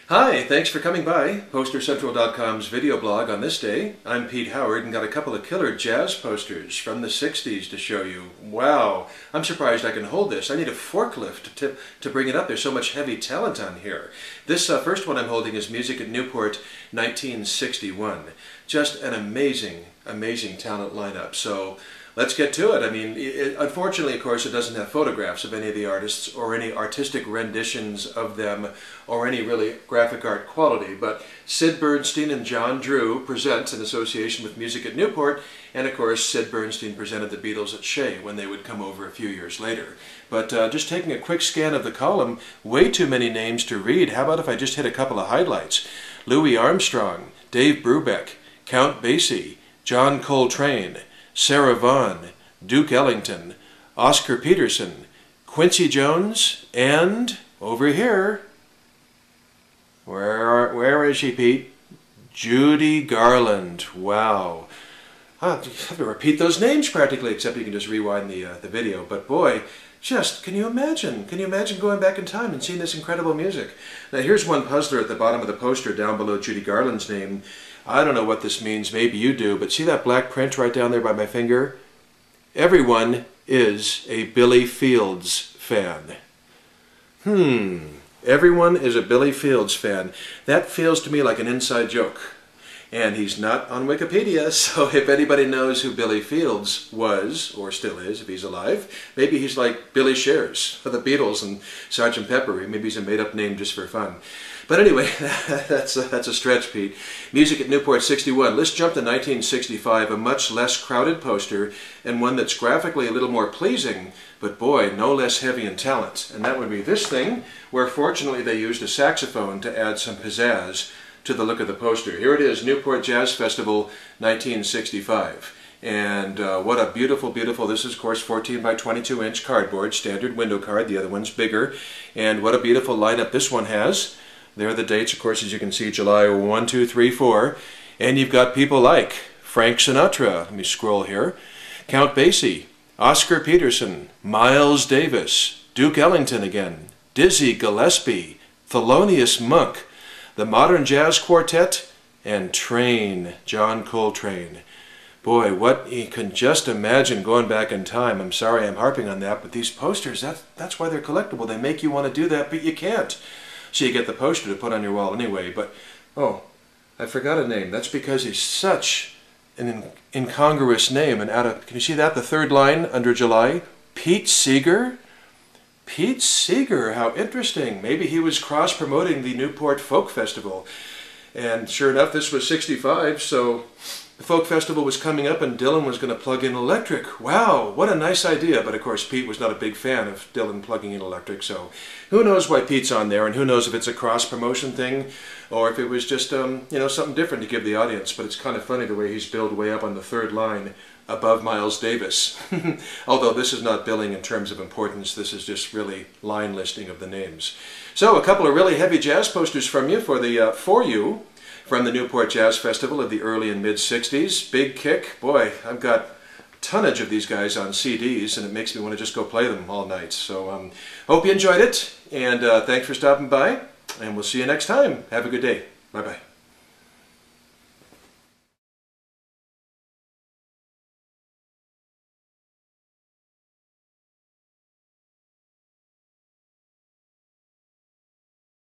Hi, thanks for coming by PosterCentral.com's video blog on this day. I'm Pete Howard and got a couple of killer jazz posters from the 60s to show you. Wow, I'm surprised I can hold this. I need a forklift to bring it up. There's so much heavy talent on here. This first one I'm holding is Music at Newport 1961. Just an amazing, amazing talent lineup. So let's get to it. I mean, unfortunately, of course, it doesn't have photographs of any of the artists or any artistic renditions of them or any really graphic art quality. But Sid Bernstein and John Drew present in association with Music at Newport, and of course, Sid Bernstein presented the Beatles at Shea when they would come over a few years later. But just taking a quick scan of the column, way too many names to read. How about if I just hit a couple of highlights? Louis Armstrong, Dave Brubeck, Count Basie, John Coltrane, Sarah Vaughan, Duke Ellington, Oscar Peterson, Quincy Jones, and over here, where is she, Pete? Judy Garland. Wow. I have to repeat those names practically, except you can just rewind the video. But boy, just, can you imagine? Can you imagine going back in time and seeing this incredible music? Now here's one puzzler at the bottom of the poster down below Judy Garland's name. I don't know what this means, maybe you do, but see that black print right down there by my finger? Everyone is a Billy Fields fan. Everyone is a Billy Fields fan. That feels to me like an inside joke. And he's not on Wikipedia, so if anybody knows who Billy Fields was, or still is, if he's alive, maybe he's like Billy Shears for the Beatles and Sgt. Pepper. Maybe he's a made-up name just for fun. But anyway, that's a stretch, Pete. Music at Newport 61. Let's jump to 1965, a much less crowded poster, and one that's graphically a little more pleasing, but boy, no less heavy in talent. And that would be this thing, where fortunately they used a saxophone to add some pizzazz to the look of the poster. Here it is, Newport Jazz Festival 1965. And what a beautiful, beautiful, this is of course 14 by 22 inch cardboard, standard window card, the other one's bigger. And what a beautiful lineup this one has. There are the dates, of course, as you can see, July 1, 2, 3, 4. And you've got people like Frank Sinatra, let me scroll here, Count Basie, Oscar Peterson, Miles Davis, Duke Ellington again, Dizzy Gillespie, Thelonious Monk, the Modern Jazz Quartet, and Train, John Coltrane. Boy, what you can just imagine going back in time. I'm sorry I'm harping on that, but these posters, that's why they're collectible. They make you want to do that, but you can't. So you get the poster to put on your wall anyway. But, oh, I forgot a name. That's because he's such an incongruous name. And can you see that, the third line under July? Pete Seeger? Pete Seeger, how interesting. Maybe he was cross-promoting the Newport Folk Festival. And sure enough, this was 65, so the Folk Festival was coming up and Dylan was going to plug in electric. Wow, what a nice idea. But of course, Pete was not a big fan of Dylan plugging in electric, so who knows why Pete's on there, and who knows if it's a cross-promotion thing or if it was just, you know, something different to give the audience. But it's kind of funny the way he's billed way up on the third line above Miles Davis. Although this is not billing in terms of importance, this is just really line listing of the names. So a couple of really heavy jazz posters from you from the Newport Jazz Festival of the early and mid-60s. Big kick. Boy, I've got tonnage of these guys on CDs, and it makes me want to just go play them all night. So hope you enjoyed it, and thanks for stopping by, and we'll see you next time. Have a good day. Bye-bye.